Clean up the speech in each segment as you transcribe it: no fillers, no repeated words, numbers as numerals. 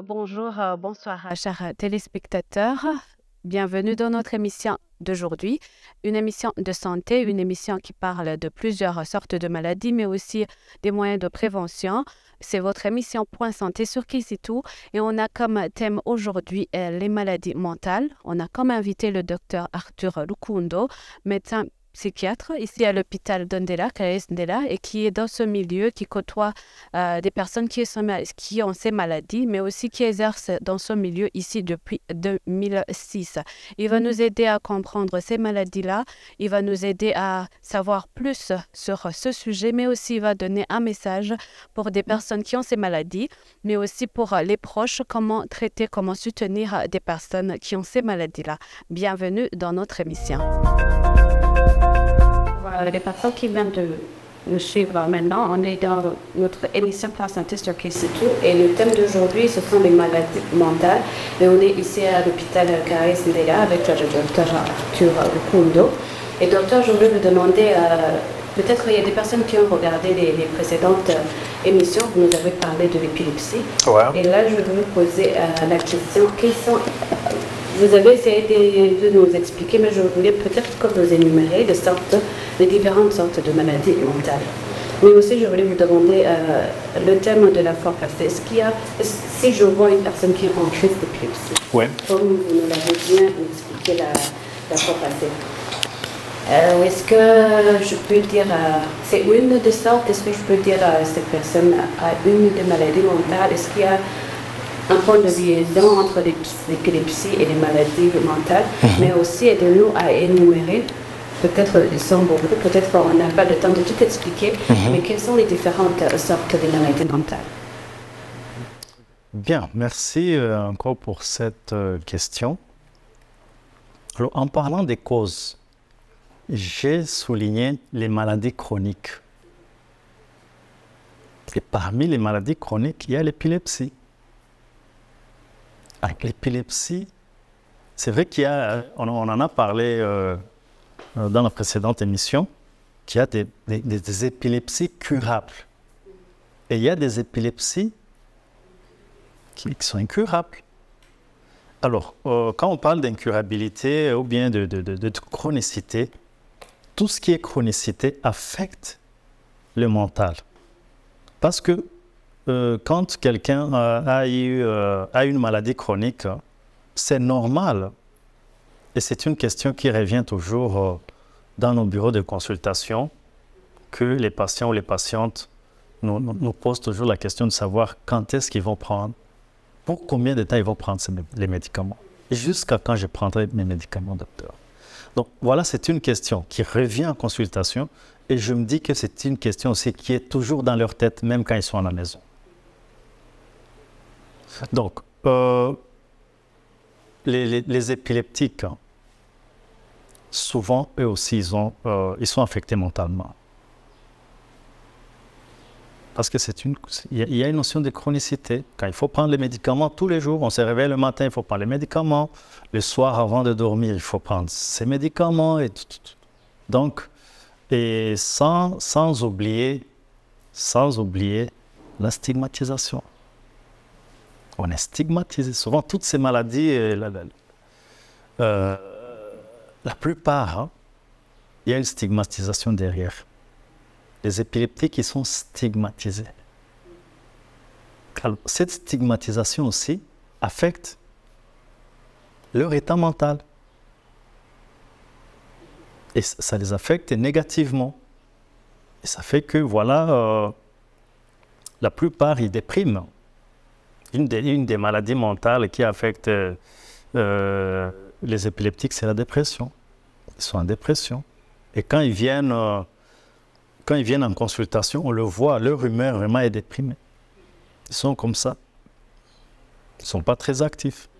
Bonjour, bonsoir, chers téléspectateurs. Bienvenue dans notre émission d'aujourd'hui, une émission de santé, une émission qui parle de plusieurs sortes de maladies, mais aussi des moyens de prévention. C'est votre émission Point Santé sur Kisitu et on a comme thème aujourd'hui les maladies mentales. On a comme invité le docteur Arthur Lukundo, médecin psychiatre ici à l'hôpital d'Ondela, Ndela, et qui est dans ce milieu, qui côtoie des personnes qui ont ces maladies, mais aussi qui exercent dans ce milieu ici depuis 2006. Il va nous aider à comprendre ces maladies-là, il va nous aider à savoir plus sur ce sujet, mais aussi il va donner un message pour des personnes qui ont ces maladies, mais aussi pour les proches, comment traiter, comment soutenir des personnes qui ont ces maladies-là. Bienvenue dans notre émission. Voilà, les personnes qui viennent de nous suivre maintenant, on est dans notre émission Point Santé sur Kisitu et le thème d'aujourd'hui, ce sont les maladies mentales. Et on est ici à l'hôpital Caris Ndela avec le docteur Arthur Lukundo. Et docteur, je voulais vous demander, peut-être il y a des personnes qui ont regardé les précédentes émissions, vous nous avez parlé de l'épilepsie. Ouais. Et là, je vais vous poser la question, vous avez essayé de nous expliquer, mais je voulais peut-être comme vous énumérer les différentes sortes de maladies mentales. Mais aussi, je voulais vous demander le thème de la fois passée. Est-ce qu'il y a, si je vois une personne qui est en crise d'épilepsie, ouais, comme vous nous l'avez bien expliqué la fois passée, est-ce que je peux dire, c'est une de sortes, est-ce que je peux dire cette personne a une des maladies mentales? Est-ce qu'il y a un point de liaison entre l'épilepsie et les maladies mentales, mais aussi aidez-nous à énumérer, peut-être ils sont beaucoup, peut-être on n'a pas le temps de tout expliquer, mais quelles sont les différentes sortes de maladies mentales? Bien, merci encore pour cette question. Alors, en parlant des causes, j'ai souligné les maladies chroniques. Et parmi les maladies chroniques, il y a l'épilepsie. Avec l'épilepsie, c'est vrai qu'il y a, on en a parlé dans la précédente émission, qu'il y a des épilepsies curables. Et il y a des épilepsies qui sont incurables. Alors, quand on parle d'incurabilité ou bien de chronicité, tout ce qui est chronicité affecte le mental. Parce que quand quelqu'un a une maladie chronique, c'est normal. Et c'est une question qui revient toujours dans nos bureaux de consultation, que les patients ou les patientes nous posent toujours la question de savoir quand est-ce qu'ils vont prendre, pour combien de temps ils vont prendre les médicaments. Et jusqu'à quand je prendrai mes médicaments, docteur. Donc voilà, c'est une question qui revient en consultation et je me dis que c'est une question aussi qui est toujours dans leur tête, même quand ils sont à la maison. Donc, les épileptiques, souvent, eux aussi, ils sont affectés mentalement. Parce que il y a une notion de chronicité. Quand il faut prendre les médicaments tous les jours, on se réveille le matin, il faut prendre les médicaments. Le soir, avant de dormir, il faut prendre ces médicaments. Et tout. Donc, et sans oublier la stigmatisation. On est stigmatisé. Souvent, toutes ces maladies, la plupart, il y a une stigmatisation derrière. Les épileptiques, ils sont stigmatisés. Alors, cette stigmatisation aussi affecte leur état mental. Et ça les affecte négativement. Et ça fait que, voilà, la plupart, ils dépriment. Une des maladies mentales qui affecte les épileptiques, c'est la dépression. Ils sont en dépression. Et quand ils viennent en consultation, on le voit, leur humeur vraiment est déprimée. Ils sont comme ça. Ils ne sont pas très actifs.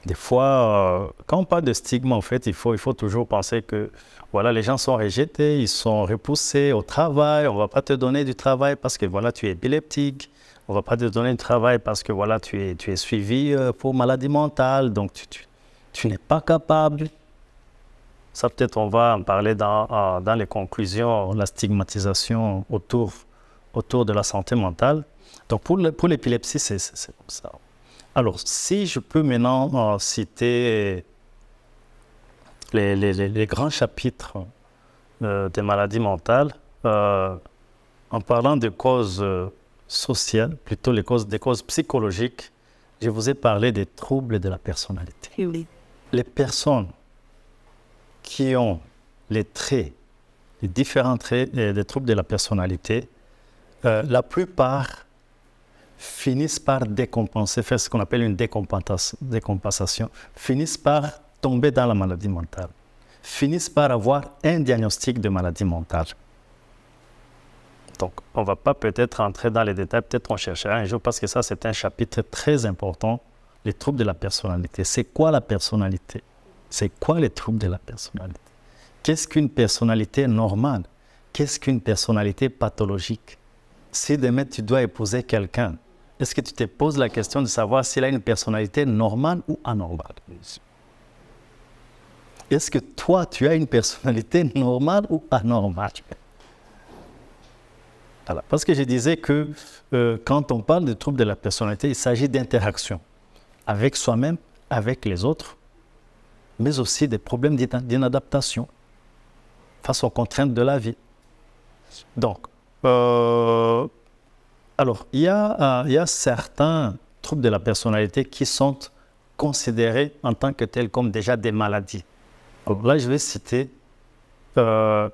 Des fois, quand on parle de stigme, en fait, il faut toujours penser que voilà, les gens sont rejetés, ils sont repoussés au travail. On ne va pas te donner du travail parce que voilà, tu es épileptique. On ne va pas te donner du travail parce que voilà, tu es suivi pour maladie mentale, donc tu n'es pas capable. Ça, peut-être, on va en parler dans les conclusions, la stigmatisation autour de la santé mentale. Donc, pour l'épilepsie, c'est comme ça. Alors, si je peux maintenant citer les grands chapitres des maladies mentales, en parlant de causes sociales, plutôt des causes psychologiques, je vous ai parlé des troubles de la personnalité. Oui. Les personnes qui ont les différents traits des troubles de la personnalité, la plupart finissent par décompenser, faire ce qu'on appelle une décompensation, finissent par tomber dans la maladie mentale, finissent par avoir un diagnostic de maladie mentale. Donc, on ne va pas peut-être entrer dans les détails, peut-être on cherchera un jour, parce que ça, c'est un chapitre très important, les troubles de la personnalité. C'est quoi la personnalité? C'est quoi les troubles de la personnalité? Qu'est-ce qu'une personnalité normale? Qu'est-ce qu'une personnalité pathologique? Si demain tu dois épouser quelqu'un, est-ce que tu te poses la question de savoir s'il a une personnalité normale ou anormale? Est-ce que toi, tu as une personnalité normale ou anormale? Voilà. Parce que je disais que quand on parle de troubles de la personnalité, il s'agit d'interaction avec soi-même, avec les autres, mais aussi des problèmes d'inadaptation face aux contraintes de la vie. Donc, alors, il y a certains troubles de la personnalité qui sont considérés en tant que tels comme déjà des maladies. Alors là, je vais citer le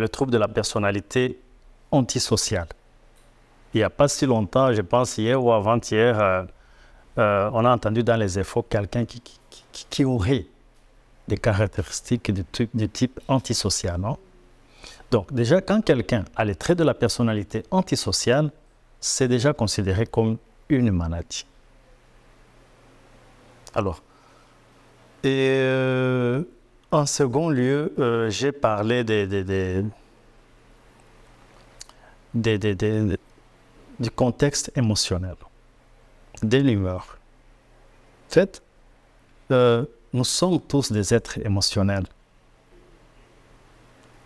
trouble de la personnalité antisociale. Il n'y a pas si longtemps, je pense hier ou avant-hier, on a entendu dans les infos quelqu'un qui aurait des caractéristiques du type antisocial, non? Donc déjà, quand quelqu'un a les traits de la personnalité antisociale, c'est déjà considéré comme une maladie. Alors, en second lieu, j'ai parlé du contexte émotionnel, de l'humeur. En fait, nous sommes tous des êtres émotionnels.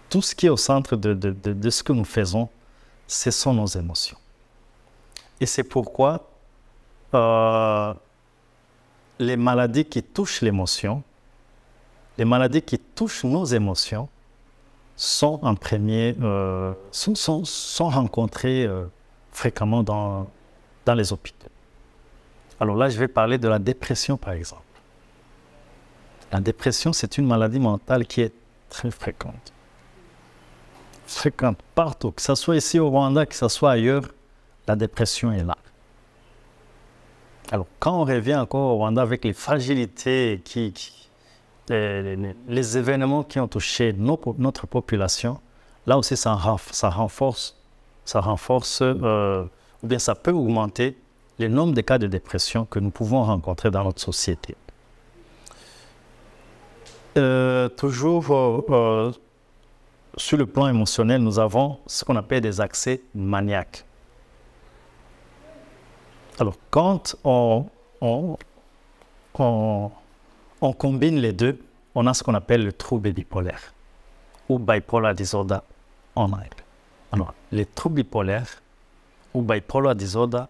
Tout ce qui est au centre de ce que nous faisons, ce sont nos émotions. Et c'est pourquoi les maladies qui touchent l'émotion, les maladies qui touchent nos émotions, sont en premier, sont rencontrées fréquemment dans les hôpitaux. Alors là, je vais parler de la dépression, par exemple. La dépression, c'est une maladie mentale qui est très fréquente. Fréquente partout, que ce soit ici au Rwanda, que ce soit ailleurs, la dépression est là. Alors, quand on revient encore au Rwanda avec les fragilités, les événements qui ont touché notre population, là aussi ça renforce, ou bien ça peut augmenter le nombre de cas de dépression que nous pouvons rencontrer dans notre société. Toujours sur le plan émotionnel, nous avons ce qu'on appelle des accès maniaques. Alors, quand on combine les deux, on a ce qu'on appelle le trouble bipolaire ou bipolar disorder en anglais. Alors, les troubles bipolaires ou bipolar disorder,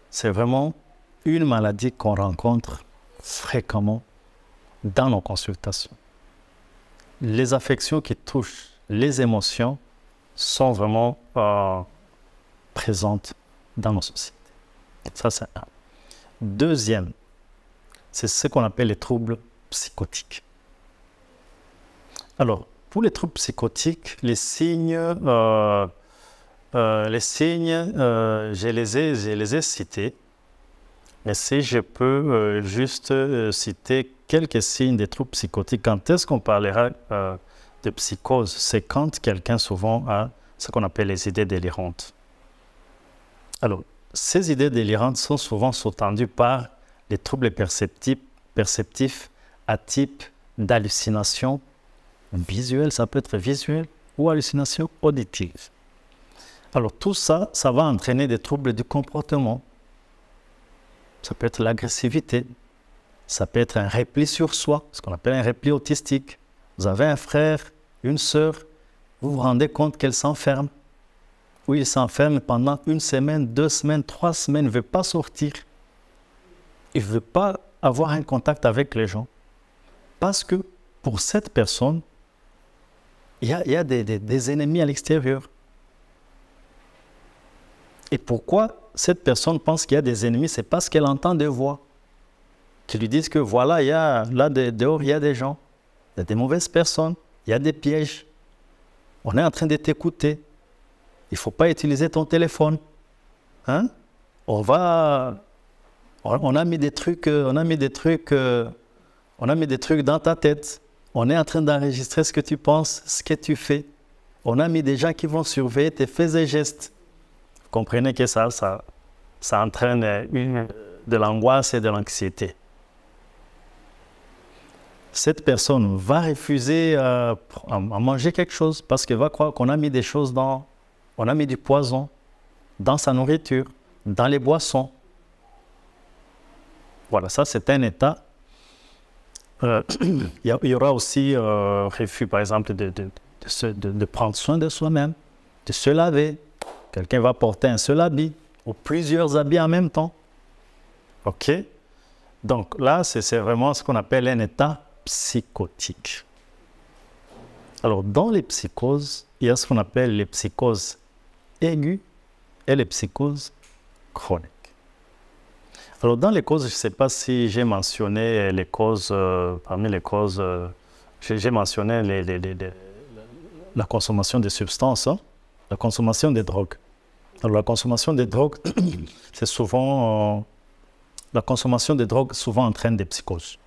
c'est vraiment une maladie qu'on rencontre fréquemment dans nos consultations. Les affections qui touchent les émotions sont vraiment présentes dans nos sociétés. Ça, c'est un. Deuxième, c'est ce qu'on appelle les troubles psychotiques. Alors, pour les troubles psychotiques, les signes, je les ai cités. Mais si je peux juste citer quelques signes des troubles psychotiques, quand est-ce qu'on parlera de psychose? C'est quand quelqu'un souvent a ce qu'on appelle les idées délirantes. Alors, ces idées délirantes sont souvent sous-tendues par les troubles perceptifs à type d'hallucination visuelle, ça peut être visuel, ou hallucination auditive. Alors tout ça, ça va entraîner des troubles du comportement. Ça peut être l'agressivité, ça peut être un repli sur soi, ce qu'on appelle un repli autistique. Vous avez un frère, une sœur, vous vous rendez compte qu'elle s'enferme. où il s'enferme pendant 1 semaine, 2 semaines, 3 semaines, il ne veut pas sortir. Il ne veut pas avoir un contact avec les gens. Parce que pour cette personne, il y a des ennemis à l'extérieur. Et pourquoi cette personne pense qu'il y a des ennemis? C'est parce qu'elle entend des voix qui lui disent que voilà, là dehors, il y a des gens, il y a des mauvaises personnes, il y a des pièges. On est en train de t'écouter. Il ne faut pas utiliser ton téléphone. Hein? On a mis des trucs, on a mis des trucs dans ta tête. On est en train d'enregistrer ce que tu penses, ce que tu fais. On a mis des gens qui vont surveiller tes faits et gestes. Vous comprenez que ça entraîne de l'angoisse et de l'anxiété. Cette personne va refuser à manger quelque chose parce qu'elle va croire qu'on a mis des choses on a mis du poison dans sa nourriture, dans les boissons. Voilà, ça c'est un état. Il y aura aussi refus, par exemple, de prendre soin de soi-même, de se laver. Quelqu'un va porter un seul habit ou plusieurs habits en même temps. OK? Donc là, c'est vraiment ce qu'on appelle un état psychotique. Alors, dans les psychoses, il y a ce qu'on appelle les psychoses aiguës et les psychoses chroniques. Alors, dans les causes, je ne sais pas si j'ai mentionné les causes, parmi les causes, j'ai mentionné la consommation de substances, hein, la consommation des drogues. Alors, la consommation des drogues, c'est souvent, la consommation des drogues souvent entraîne des psychoses,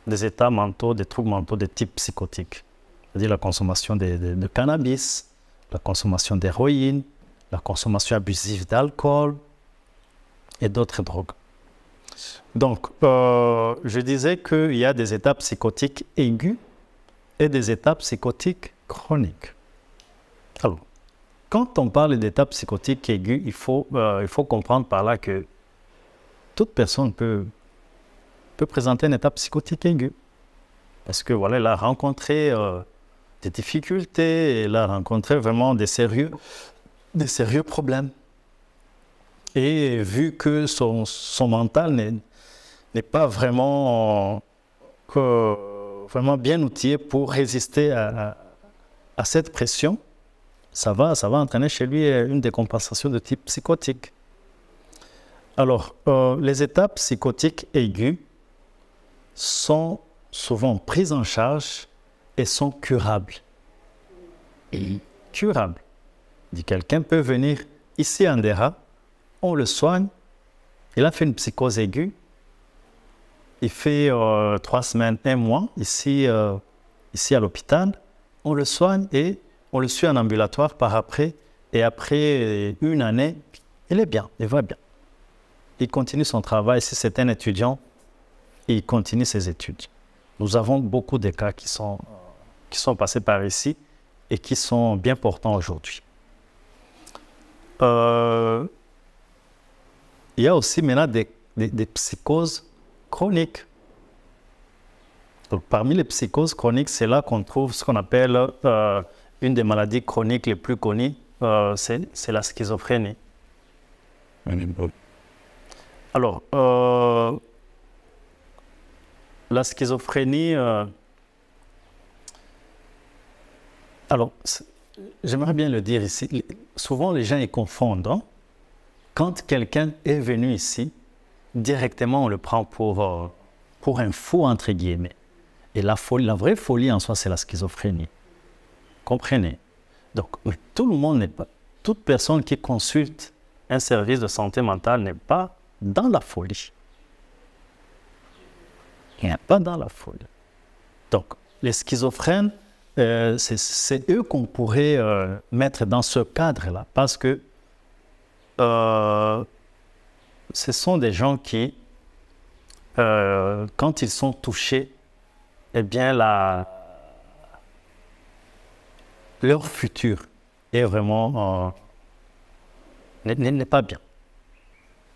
des états mentaux, des troubles mentaux de type psychotique. C'est-à-dire la consommation de cannabis, la consommation d'héroïne, la consommation abusive d'alcool et d'autres drogues. Donc, je disais qu'il y a des états psychotiques aigus et des états psychotiques chroniques. Alors, quand on parle d'états psychotiques aigus, il faut comprendre par là que toute personne peut présenter un état psychotique aigu. Parce que voilà, elle a rencontré des difficultés, elle a rencontré vraiment des sérieux problèmes. Et vu que son mental n'est pas vraiment bien outillé pour résister à cette pression, ça va entraîner chez lui une décompensation de type psychotique. Alors, les états psychotiques aigus sont souvent prises en charge et sont curables. Curables. Quelqu'un peut venir ici à Ndera, on le soigne, il a fait une psychose aiguë, il fait 3 semaines, 1 mois ici à l'hôpital, on le soigne et on le suit en ambulatoire par après, et après 1 année, il est bien, il va bien. Il continue son travail, si c'est un étudiant, il continue ses études. Nous avons beaucoup de cas qui sont passés par ici et qui sont bien portants aujourd'hui. Il y a aussi maintenant des psychoses chroniques. Donc, parmi les psychoses chroniques, c'est là qu'on trouve ce qu'on appelle une des maladies chroniques les plus connues, c'est la schizophrénie. Alors, la schizophrénie, alors, j'aimerais bien le dire ici, souvent les gens y confondent. Hein? Quand quelqu'un est venu ici, directement on le prend pour un fou, entre guillemets. Et la vraie folie en soi, c'est la schizophrénie. Comprenez? Donc, tout le monde n'est pas, toute personne qui consulte un service de santé mentale n'est pas dans la folie. Il n'est pas dans la folie. Donc, les schizophrènes, c'est eux qu'on pourrait mettre dans ce cadre-là, parce que ce sont des gens qui, quand ils sont touchés, eh bien, leur futur est vraiment n'est pas bien.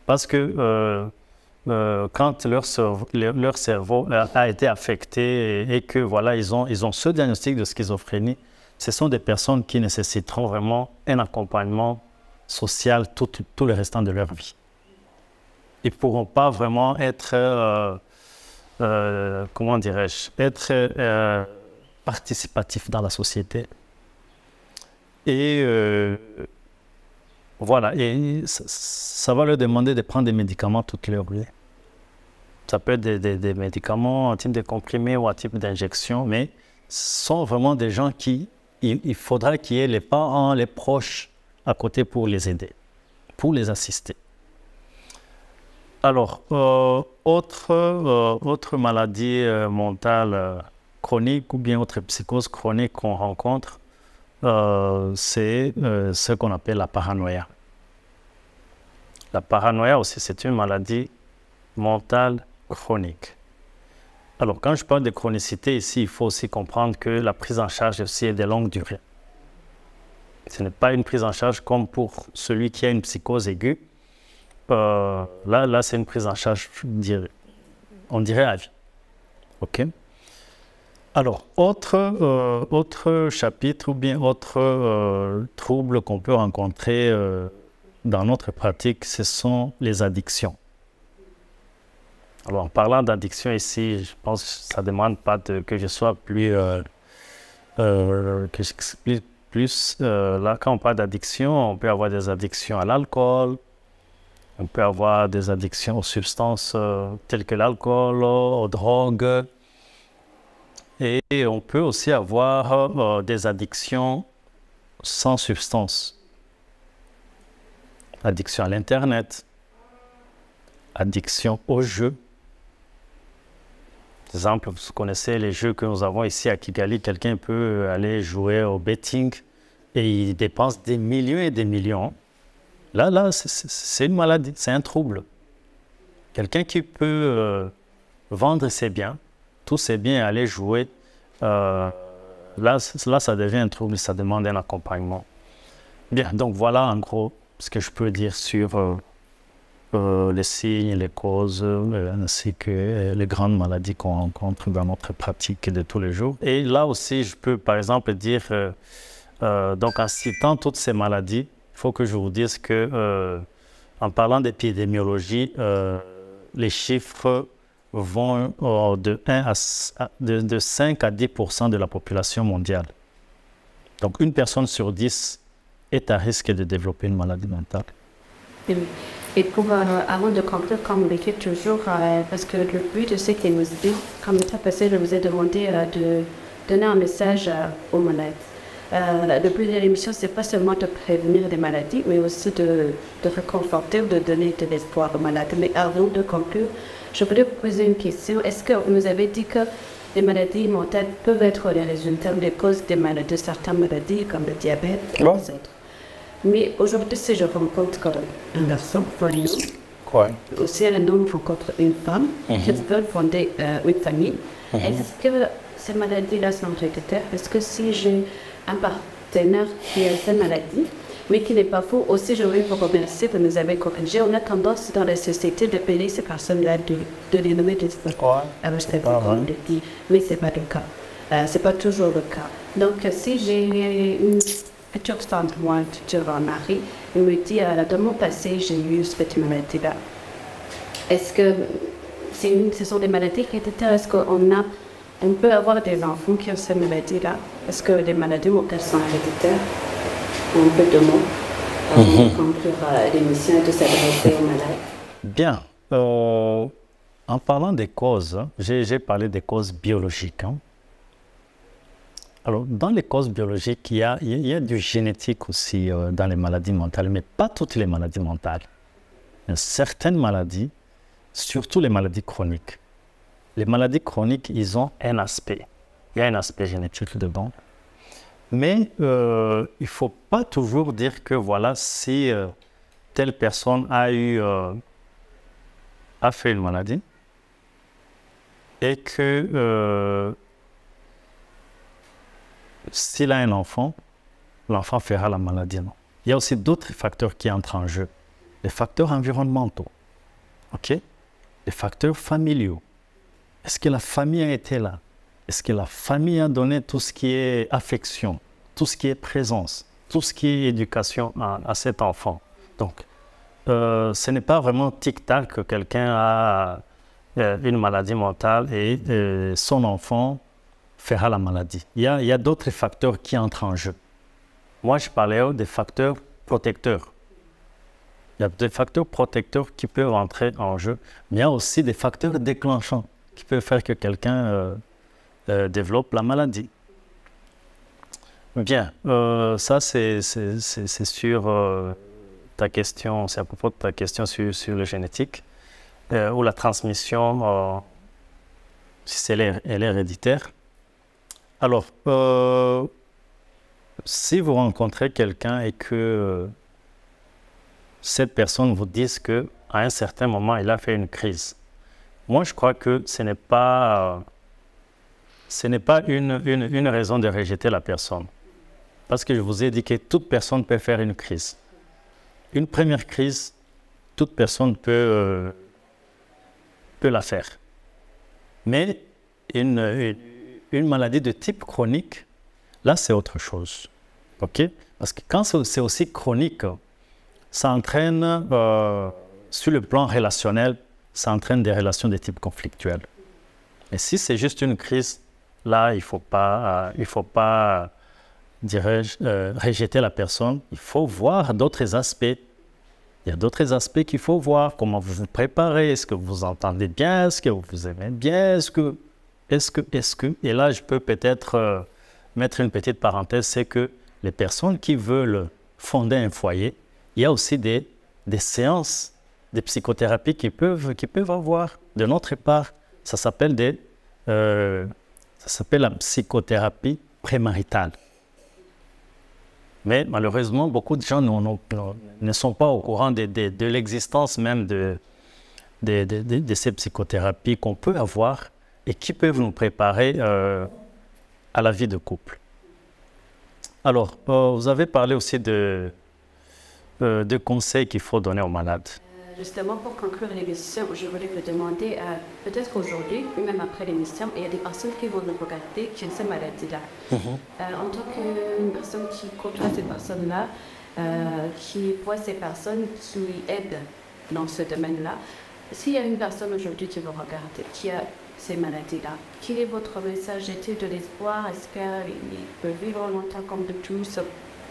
Parce que quand leur cerveau a été affecté et que voilà, ils ont ce diagnostic de schizophrénie, ce sont des personnes qui nécessiteront vraiment un accompagnement social tout le restant de leur vie. Ils ne pourront pas vraiment être, comment dirais-je, être participatifs dans la société. Et voilà, et ça va leur demander de prendre des médicaments toute leur vie. Ça peut être des médicaments en type de comprimés ou en type d'injection, mais ce sont vraiment des gens qui, il faudra qu'il y ait les parents, les proches à côté pour les aider, pour les assister. Alors, autre maladie mentale chronique ou bien autre psychose chronique qu'on rencontre, c'est ce qu'on appelle la paranoïa. La paranoïa aussi, c'est une maladie mentale chronique. Alors, quand je parle de chronicité ici, il faut aussi comprendre que la prise en charge aussi est de longue durée. Ce n'est pas une prise en charge comme pour celui qui a une psychose aiguë. Là c'est une prise en charge, on dirait à vie. OK? Alors, autre chapitre ou bien autre trouble qu'on peut rencontrer dans notre pratique, ce sont les addictions. Alors, en parlant d'addiction ici, je pense que ça ne demande pas que je sois plus, que j'explique plus. Là, quand on parle d'addiction, on peut avoir des addictions à l'alcool, on peut avoir des addictions aux substances telles que l'alcool, aux drogues. Et on peut aussi avoir des addictions sans substance. Addiction à l'Internet, addiction aux jeux. Par exemple, vous connaissez les jeux que nous avons ici à Kigali, quelqu'un peut aller jouer au betting et il dépense des millions et des millions. Là c'est une maladie, c'est un trouble. Quelqu'un qui peut vendre ses biens, tous ses biens et aller jouer, là, ça devient un trouble, ça demande un accompagnement. Bien, donc voilà en gros ce que je peux dire sur les signes, les causes, ainsi que les grandes maladies qu'on rencontre dans notre pratique de tous les jours. Et là aussi, je peux par exemple dire, donc en citant toutes ces maladies, il faut que je vous dise que, en parlant d'épidémiologie, les chiffres vont de 5 à 10% de la population mondiale. Donc, une personne sur 10 est à risque de développer une maladie mentale. Et pour, avant de conclure, comme on l'écrit toujours, parce que le but de ce qu'il nous dit, comme le temps passé, je vous ai demandé de donner un message aux malades. Le but de l'émission, ce n'est pas seulement de prévenir des maladies, mais aussi de réconforter ou de donner de l'espoir aux malades. Mais avant de conclure, je voudrais vous poser une question. Est-ce que vous avez dit que les maladies mentales peuvent être les résultats ou les causes des maladies, de certaines maladies, comme le diabète, etc. Mais aujourd'hui, si je rencontre un garçon, aussi un homme rencontre une femme, qui veulent fonder une famille, est-ce que ces maladies-là sont héréditaires? Est-ce que si j'ai un partenaire qui a cette maladie, mais qui n'est pas faux, aussi je voulais vous remercier de nous avoir corrigé. On a tendance dans la société de payer ces personnes-là, de les nommer des fois. Alors je sais pas comment le dire, mais ce n'est pas le cas. Ce n'est pas toujours le cas. Donc si j'ai une future femme, moi, un futur mari, il me dit, dans mon passé, j'ai eu cette maladie-là. Est-ce que ce sont des maladies héréditaires? Est-ce qu'on peut avoir des enfants qui ont cette maladie-là? Est-ce que les maladies mentales sont héréditaires? Un peu de mots pour conclure l'émission et de s'adresser aux malades. Bien. En parlant des causes, j'ai parlé des causes biologiques. Alors, dans les causes biologiques, il y a du génétique aussi dans les maladies mentales, mais pas toutes les maladies mentales. Il y a certaines maladies, surtout les maladies chroniques. Les maladies chroniques, ils ont un aspect. Il y a un aspect génétique dedans. Mais il ne faut pas toujours dire que voilà, si telle personne a fait une maladie et que s'il a un enfant, l'enfant fera la maladie. Non. Il y a aussi d'autres facteurs qui entrent en jeu. Les facteurs environnementaux, les facteurs familiaux. Est-ce que la famille a été là? Est-ce que la famille a donné tout ce qui est affection, tout ce qui est présence, tout ce qui est éducation à cet enfant. Donc, ce n'est pas vraiment tic-tac que quelqu'un a une maladie mentale et son enfant fera la maladie. Il y a d'autres facteurs qui entrent en jeu. Moi, je parlais des facteurs protecteurs. Il y a des facteurs protecteurs qui peuvent entrer en jeu, mais il y a aussi des facteurs déclenchants qui peuvent faire que quelqu'un développe la maladie. Bien, ça c'est sur ta question, c'est à propos de ta question sur le génétique, ou la transmission, si elle est héréditaire. Alors, si vous rencontrez quelqu'un et que cette personne vous dise qu'à un certain moment, il a fait une crise, moi je crois que ce n'est pas une raison de rejeter la personne. Parce que je vous ai dit que toute personne peut faire une crise. Une première crise, toute personne peut la faire. Mais une maladie de type chronique, là c'est autre chose. Okay? Parce que quand c'est aussi chronique, ça entraîne, sur le plan relationnel, ça entraîne des relations de type conflictuel. Mais si c'est juste une crise, là il ne faut pas, dirais-je, rejeter la personne. Il faut voir d'autres aspects. Il y a d'autres aspects qu'il faut voir. Comment vous vous préparez? Est-ce que vous entendez bien? Est-ce que vous vous aimez bien? Est-ce que... Et là, je peux peut-être mettre une petite parenthèse, c'est que les personnes qui veulent fonder un foyer, il y a aussi des séances de psychothérapie qui peuvent avoir. De notre part, ça s'appelle la psychothérapie prémaritale. Mais malheureusement, beaucoup de gens ne sont pas au courant de l'existence même de ces psychothérapies qu'on peut avoir et qui peuvent nous préparer à la vie de couple. Alors, vous avez parlé aussi de conseils qu'il faut donner aux malades. Justement, pour conclure l'émission, je voulais vous demander, peut-être aujourd'hui, ou même après l'émission, il y a des personnes qui vont nous regarder qui ont cette maladie-là. En tant qu'une personne qui côtoie ces personnes-là, qui voit ces personnes qui aident dans ce domaine-là, s'il y a une personne aujourd'hui qui vous regarde, qui a ces maladies-là, quel est votre message? Est-il de l'espoir? Est-ce qu'il peut vivre longtemps comme de tous?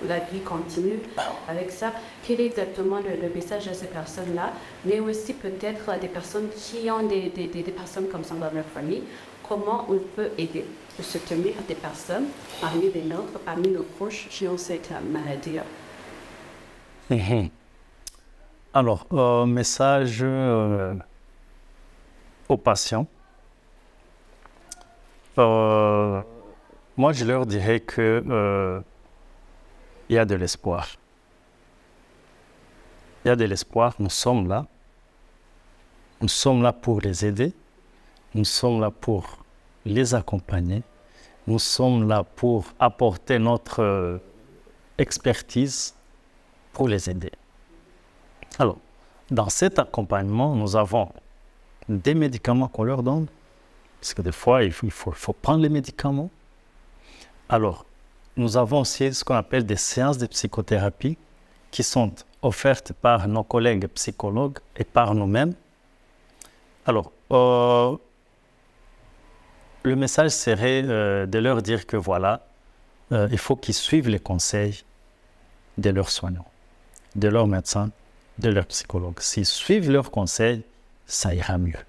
La vie continue avec ça. Quel est exactement le message à ces personnes-là, mais aussi peut-être à des personnes qui ont des personnes comme ça dans leur famille, comment on peut aider, soutenir des personnes parmi les nôtres, parmi nos proches qui ont cette maladie-là. Alors, message aux patients. Moi, je leur dirais que il y a de l'espoir. Il y a de l'espoir, nous sommes là. Nous sommes là pour les aider. Nous sommes là pour les accompagner. Nous sommes là pour apporter notre expertise pour les aider. Alors, dans cet accompagnement, nous avons des médicaments qu'on leur donne, parce que des fois, il faut prendre les médicaments. Alors, nous avons aussi ce qu'on appelle des séances de psychothérapie qui sont offertes par nos collègues psychologues et par nous-mêmes. Alors, le message serait de leur dire que voilà, il faut qu'ils suivent les conseils de leurs soignants, de leurs médecins, de leurs psychologues. S'ils suivent leurs conseils, ça ira mieux.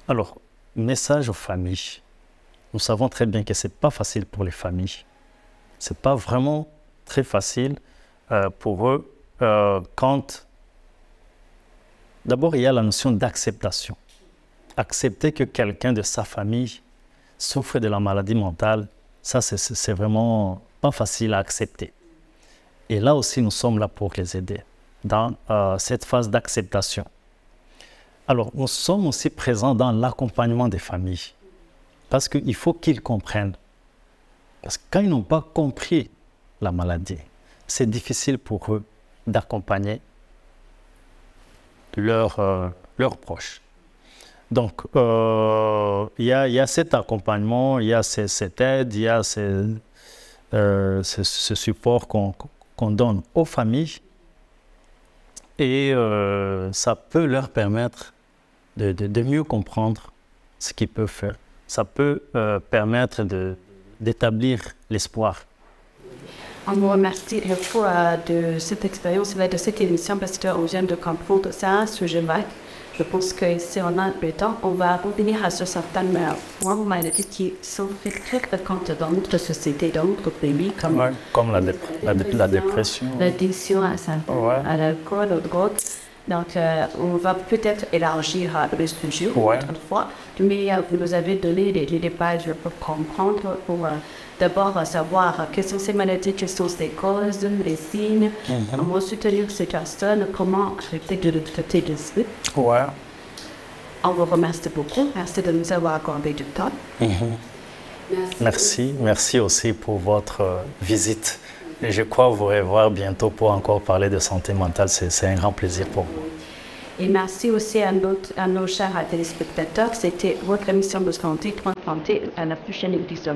Alors, message aux familles. Nous savons très bien que ce n'est pas facile pour les familles. Ce n'est pas vraiment très facile pour eux quand... D'abord, il y a la notion d'acceptation. Accepter que quelqu'un de sa famille souffre de la maladie mentale, ça, c'est vraiment pas facile à accepter. Et là aussi, nous sommes là pour les aider dans cette phase d'acceptation. Alors, nous sommes aussi présents dans l'accompagnement des familles. Parce qu'il faut qu'ils comprennent. Parce que quand ils n'ont pas compris la maladie, c'est difficile pour eux d'accompagner leurs proches. Donc, il y a cet accompagnement, il y a cette aide, il y a ce support qu'on donne aux familles. Et ça peut leur permettre de mieux comprendre ce qu'ils peuvent faire. Ça peut permettre d'établir l'espoir. On vous remercie de cette expérience et de cette émission parce qu'on vient de comprendre ça, un sujet vague. Je pense que si on a le temps, on va revenir à ce certain points maladies qui sont très fréquentes dans notre société, dans notre pays, comme la dépression, l'addiction à l'alcool, aux drogues. Donc, on va peut-être élargir le sujet une fois, mais vous nous avez donné des pages pour comprendre, pour d'abord savoir quelles sont ces maladies, quelles sont ces causes, les signes, comment soutenir ces personnes, comment arrêter de le traiter de suite. On vous remercie beaucoup. Merci de nous avoir accordé du temps. Merci aussi pour votre visite. Et je crois vous revoir bientôt pour encore parler de santé mentale. C'est un grand plaisir pour moi. Et merci aussi à nos chers téléspectateurs. C'était votre émission de santé, à la prochaine édition.